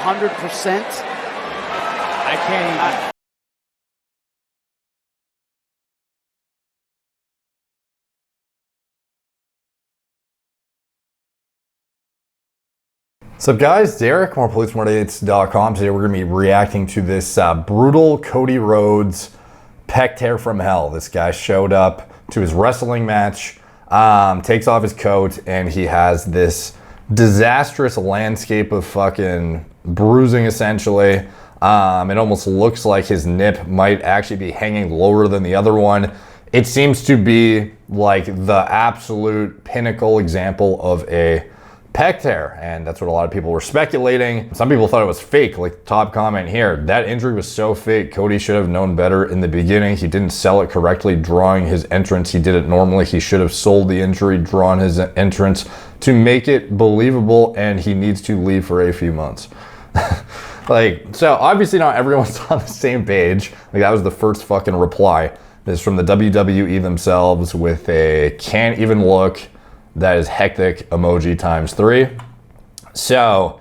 100%. I can't. What's up, guys? Derek, morepolice.com. Today we're going to be reacting to this brutal Cody Rhodes pec tear from hell. This guy showed up to his wrestling match, takes off his coat, and he has this disastrous landscape of fucking bruising, essentially. It almost looks like his nip might actually be hanging lower than the other one. It seems to be like the absolute pinnacle example of a pec tear, and that's what a lot of people were speculating. Some people thought it was fake, like top comment here. That injury was so fake. Cody should have known better in the beginning. He didn't sell it correctly, drawing his entrance. He did it normally. He should have sold the injury, drawn his entrance to make it believable, and he needs to leave for a few months. So obviously not everyone's on the same page. Like, that was the first fucking reply. This is from the WWE themselves with a can't even look. That is hectic emoji times 3. So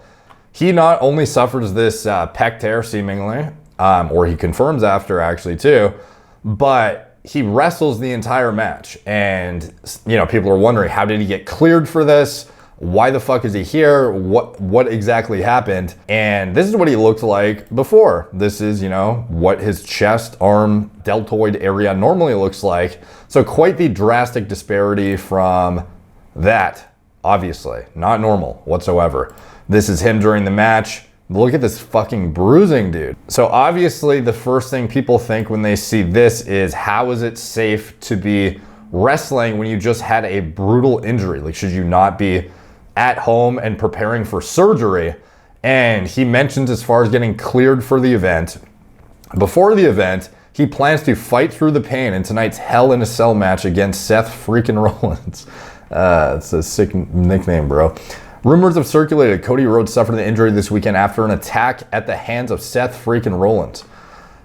he not only suffers this pec tear seemingly, or he confirms after actually too, but he wrestles the entire match. And people are wondering, how did he get cleared for this? Why the fuck is he here? What exactly happened? And this is what he looked like before. This is, what his chest, arm, deltoid area normally looks like. So quite the drastic disparity from that, obviously, not normal whatsoever. This is him during the match. Look at this fucking bruising, dude. So obviously the first thing people think when they see this is, how is it safe to be wrestling when you just had a brutal injury? Like, should you not be at home and preparing for surgery? And he mentions, as far as getting cleared for the event, before the event, he plans to fight through the pain in tonight's Hell in a Cell match against Seth freaking Rollins. It's a sick nickname, bro. Rumors have circulated Cody Rhodes suffered an injury this weekend after an attack at the hands of Seth freaking Rollins.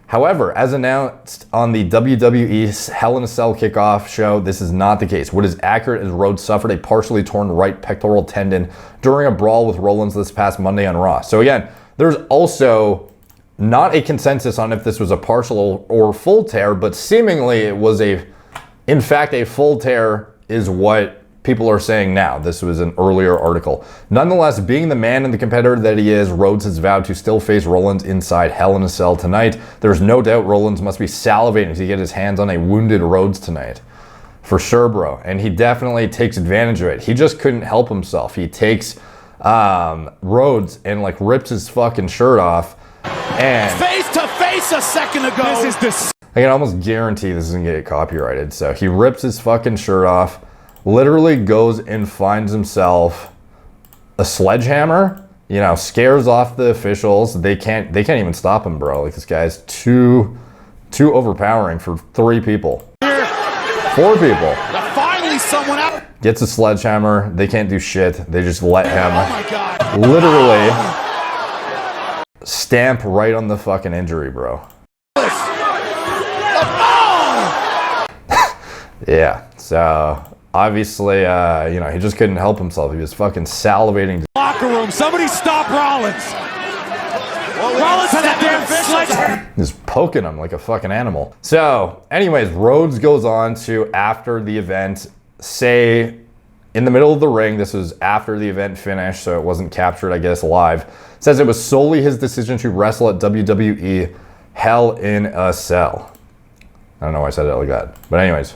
However, as announced on the WWE's Hell in a Cell kickoff show, this is not the case. What is accurate is Rhodes suffered a partially torn right pectoral tendon during a brawl with Rollins this past Monday on Raw. So again, there's also not a consensus on if this was a partial or full tear, but seemingly it was in fact, a full tear is what people are saying now. This was an earlier article. Nonetheless, being the man and the competitor that he is, Rhodes has vowed to still face Rollins inside Hell in a Cell tonight. There's no doubt Rollins must be salivating to get his hands on a wounded Rhodes tonight. For sure, bro. And he definitely takes advantage of it. He just couldn't help himself. He takes Rhodes and rips his fucking shirt off. And Face to face a second ago. This is I can almost guarantee this isn't gonna get copyrighted. So he rips his fucking shirt off, literally goes and finds himself a sledgehammer, scares off the officials. They can't even stop him, bro. Like, this guy's too overpowering for 3 people. 4 people. Finally someone out. Gets a sledgehammer. They can't do shit. They just let him literally stamp right on the fucking injury, bro. Yeah, so obviously, he just couldn't help himself. He was fucking salivating. Locker room, somebody stop Rollins. Rollins had that damn sledgehammer. He's poking him like a fucking animal. So, anyways, Rhodes goes on to, after the event, say in the middle of the ring, this was after the event finished, so it wasn't captured, I guess, live, says it was solely his decision to wrestle at WWE Hell in a Cell. I don't know why I said it like that, but anyways.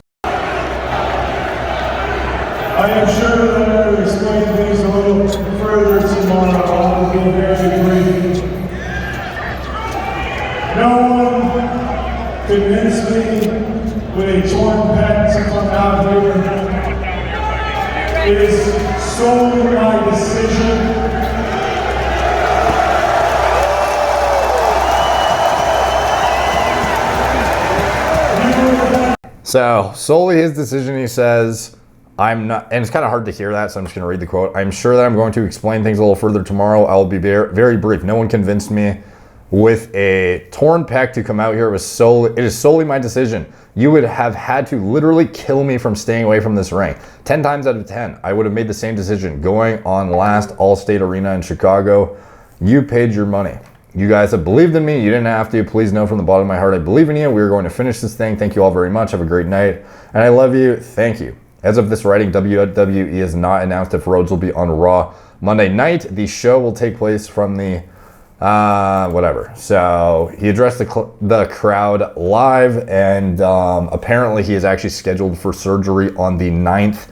I am sure that I will explain things a little further tomorrow. I will be very brief. No one convinced me with a torn pec to come out here. It is solely my decision. So, solely his decision, he says. I'm not, and it's kind of hard to hear that, so I'm just going to read the quote. I'm sure that I'm going to explain things a little further tomorrow. I will be very brief. No one convinced me with a torn pec to come out here. It is solely my decision. You would have had to literally kill me from staying away from this ring. 10 times out of 10, I would have made the same decision. Going on last Allstate Arena in Chicago, You paid your money. You guys have believed in me. You didn't have to. Please know from the bottom of my heart, I believe in you. We're going to finish this thing. Thank you all very much. Have a great night. And I love you. Thank you. As of this writing, WWE has not announced if Rhodes will be on Raw Monday night. The show will take place from the whatever. So he addressed the crowd live, and apparently he is actually scheduled for surgery on the 9th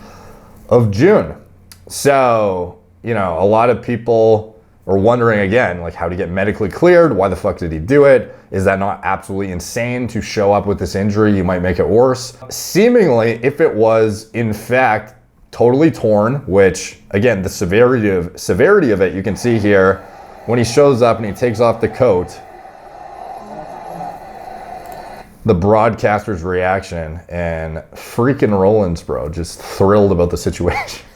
of June. So, you know, a lot of people are wondering again, like, how to get medically cleared. Why the fuck did he do it? Is that not absolutely insane to show up with this injury? You might make it worse. Seemingly, if it was in fact totally torn, which again, the severity of it, you can see here when he shows up and he takes off the coat, the broadcaster's reaction, and freaking Rollins, bro, just thrilled about the situation.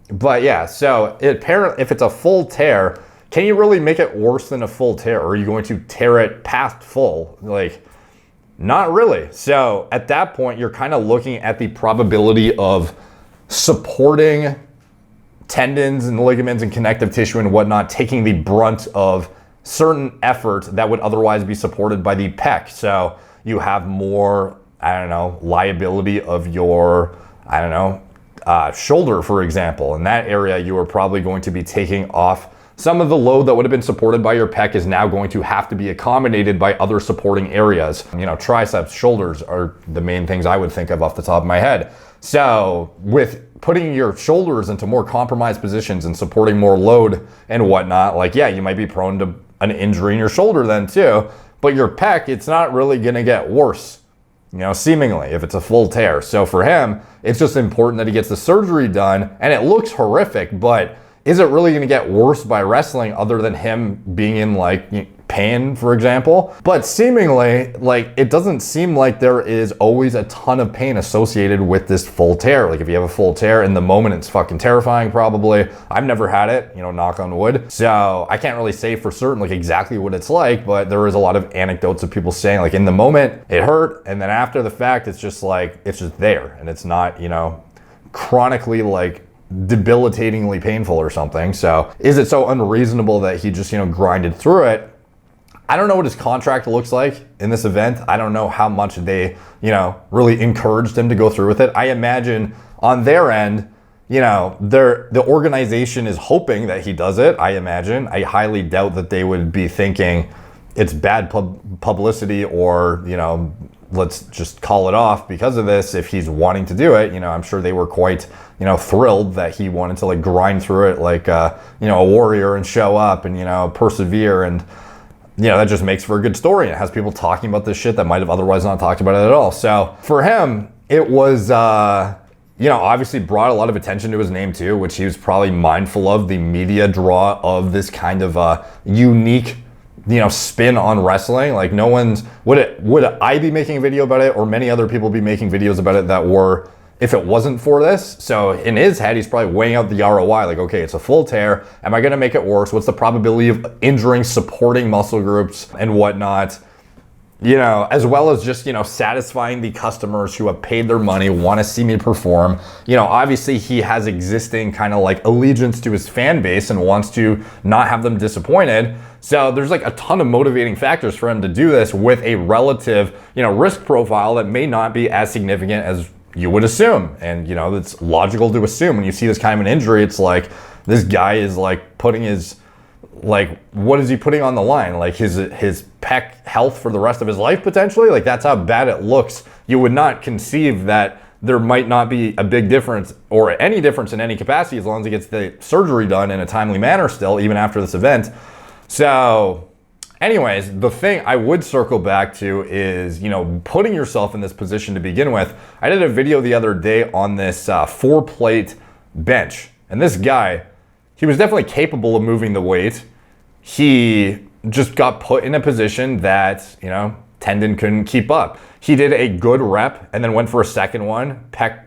But yeah, so apparently if it's a full tear, can you really make it worse than a full tear? Or are you going to tear it past full? Like, not really. So at that point, you're kind of looking at the probability of supporting tendons and ligaments and connective tissue and whatnot taking the brunt of certain effort that would otherwise be supported by the pec. So you have more, I don't know, liability of your, I don't know, shoulder, for example. In that area, you are probably going to be taking off some of the load that would have been supported by your pec is now going to have to be accommodated by other supporting areas. You know, triceps, shoulders are the main things I would think of off the top of my head. So with putting your shoulders into more compromised positions and supporting more load and whatnot, like, yeah, you might be prone to an injury in your shoulder then too, but your pec, it's not really gonna get worse, you know, seemingly, if it's a full tear. So for him, it's just important that he gets the surgery done, and it looks horrific, but is it really gonna get worse by wrestling other than him being in like pain, for example? But seemingly, like, it doesn't seem like there is always a ton of pain associated with this full tear. Like, if you have a full tear in the moment, it's fucking terrifying probably. I've never had it, you know, knock on wood. So I can't really say for certain like exactly what it's like, but there is a lot of anecdotes of people saying like in the moment it hurt, and then after the fact, it's just like, it's just there, and it's not, you know, chronically like debilitatingly painful or something. So is it so unreasonable that he just, you know, grinded through it? I don't know what his contract looks like in this event. I don't know how much they, you know, really encouraged him to go through with it. I imagine on their end, you know, the organization is hoping that he does it, I imagine. I highly doubt that they would be thinking it's bad publicity or, you know, let's just call it off because of this if he's wanting to do it. You know, I'm sure they were quite, you know, thrilled that he wanted to like grind through it like, you know, a warrior and show up and, you know, persevere. And, you know, that just makes for a good story. It has people talking about this shit that might have otherwise not talked about it at all. So for him, it was, you know, obviously brought a lot of attention to his name too, which he was probably mindful of, the media draw of this kind of unique, you know, spin on wrestling. Like, no one's, would I be making a video about it, or many other people be making videos about it that were, if it wasn't for this? So in his head, he's probably weighing out the ROI, like, okay, it's a full tear. Am I gonna make it worse? What's the probability of injuring supporting muscle groups and whatnot? You know, as well as just, you know, satisfying the customers who have paid their money, want to see me perform. You know, obviously he has existing kind of like allegiance to his fan base and wants to not have them disappointed. So there's like a ton of motivating factors for him to do this with a relative, you know, risk profile that may not be as significant as you would assume. And, you know, it's logical to assume when you see this kind of an injury, it's like this guy is like putting his, like, what is he putting on the line? Like his pec health for the rest of his life potentially? Like, that's how bad it looks. You would not conceive that there might not be a big difference or any difference in any capacity as long as he gets the surgery done in a timely manner still, even after this event. So anyways, the thing I would circle back to is, you know, putting yourself in this position to begin with. I did a video the other day on this 4-plate bench, and this guy, he was definitely capable of moving the weight. He just got put in a position that, you know, tendon couldn't keep up. He did a good rep and then went for a second one, pec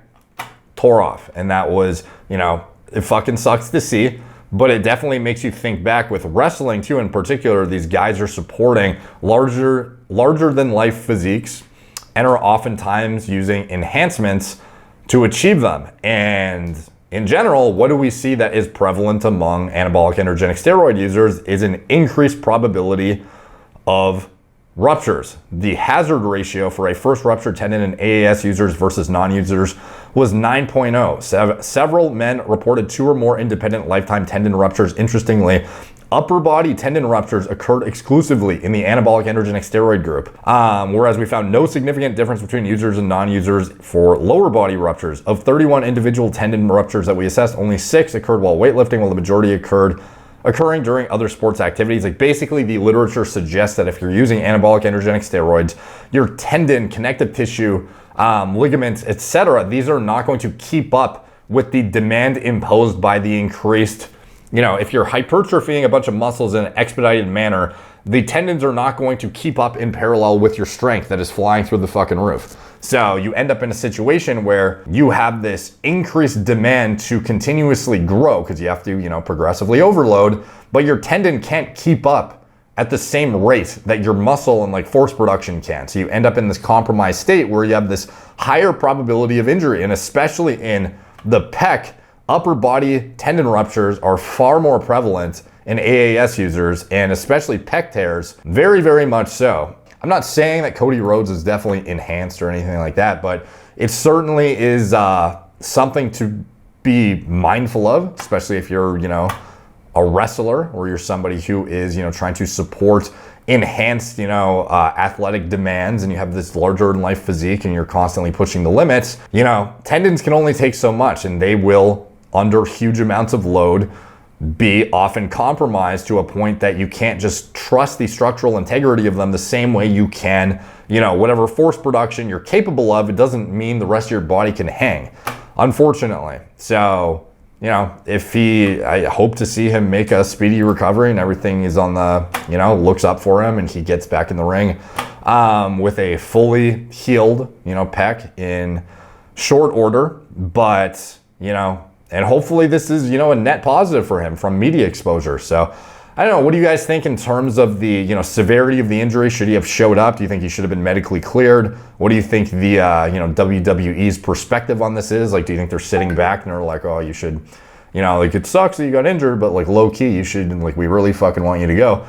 tore off. And that was, you know, it fucking sucks to see, but it definitely makes you think back with wrestling too. In particular, these guys are supporting larger than life physiques and are oftentimes using enhancements to achieve them. And in general, what do we see that is prevalent among anabolic androgenic steroid users is an increased probability of ruptures. The hazard ratio for a first ruptured tendon in AAS users versus non-users was 9.0. Several men reported 2 or more independent lifetime tendon ruptures. Interestingly, upper body tendon ruptures occurred exclusively in the anabolic androgenic steroid group, whereas we found no significant difference between users and non-users for lower body ruptures. Of 31 individual tendon ruptures that we assessed, only 6 occurred while weightlifting, while the majority occurring during other sports activities. Like, basically, the literature suggests that if you're using anabolic androgenic steroids, your tendon, connective tissue, ligaments, etc., these are not going to keep up with the demand imposed by the increased, if you're hypertrophying a bunch of muscles in an expedited manner, the tendons are not going to keep up in parallel with your strength that is flying through the fucking roof. So you end up in a situation where you have this increased demand to continuously grow because you have to, progressively overload, but your tendon can't keep up at the same rate that your muscle and like force production can. So you end up in this compromised state where you have this higher probability of injury, and especially in the pec, upper body tendon ruptures are far more prevalent in AAS users, and especially pec tears, very, very much so. I'm not saying that Cody Rhodes is definitely enhanced or anything like that, but it certainly is something to be mindful of, especially if you're, a wrestler or you're somebody who is, trying to support enhanced, athletic demands, and you have this larger than life physique and you're constantly pushing the limits. Tendons can only take so much, and they will, under huge amounts of load, be often compromised to a point that you can't just trust the structural integrity of them the same way you can, whatever force production you're capable of. It doesn't mean the rest of your body can hang, unfortunately. So, I hope to see him make a speedy recovery and everything is on the, looks up for him and he gets back in the ring with a fully healed, pec in short order. But, and hopefully this is, a net positive for him from media exposure. So I don't know. What do you guys think in terms of the, severity of the injury? Should he have showed up? Do you think he should have been medically cleared? What do you think the, WWE's perspective on this is? Like, do you think they're sitting back and they're like, oh, you should, it sucks that you got injured, but like low key, you should, we really fucking want you to go.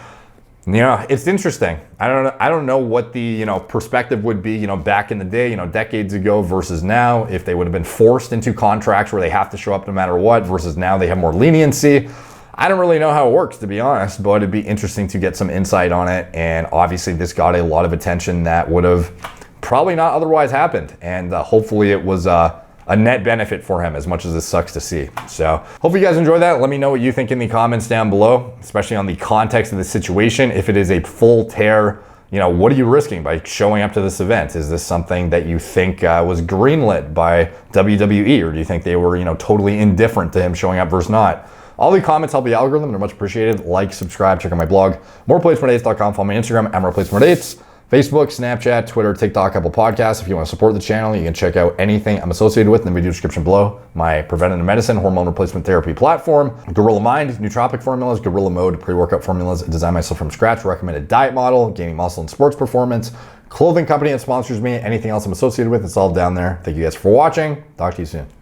It's interesting. I don't know what the, perspective would be, back in the day, decades ago versus now, if they would have been forced into contracts where they have to show up no matter what versus now they have more leniency. I don't really know how it works, to be honest, but it'd be interesting to get some insight on it. And obviously this got a lot of attention that would have probably not otherwise happened. And hopefully it was a net benefit for him, as much as this sucks to see. So hopefully you guys enjoy that. Let me know what you think in the comments down below, especially on the context of the situation. If it is a full tear, what are you risking by showing up to this event? Is this something that you think was greenlit by WWE, or do you think they were, totally indifferent to him showing up versus not? All the comments help the algorithm. They're much appreciated. Like, subscribe, check out my blog, morereplacemortdates.com. Follow my Instagram, @morereplacementdates. Facebook, Snapchat, Twitter, TikTok, Apple Podcasts. If you want to support the channel, you can check out anything I'm associated with in the video description below. My preventative medicine, hormone replacement therapy platform, Gorilla Mind, nootropic formulas, Gorilla Mode, pre-workout formulas, design myself from scratch, recommended diet model, gaining muscle and sports performance, clothing company that sponsors me, anything else I'm associated with, it's all down there. Thank you guys for watching. Talk to you soon.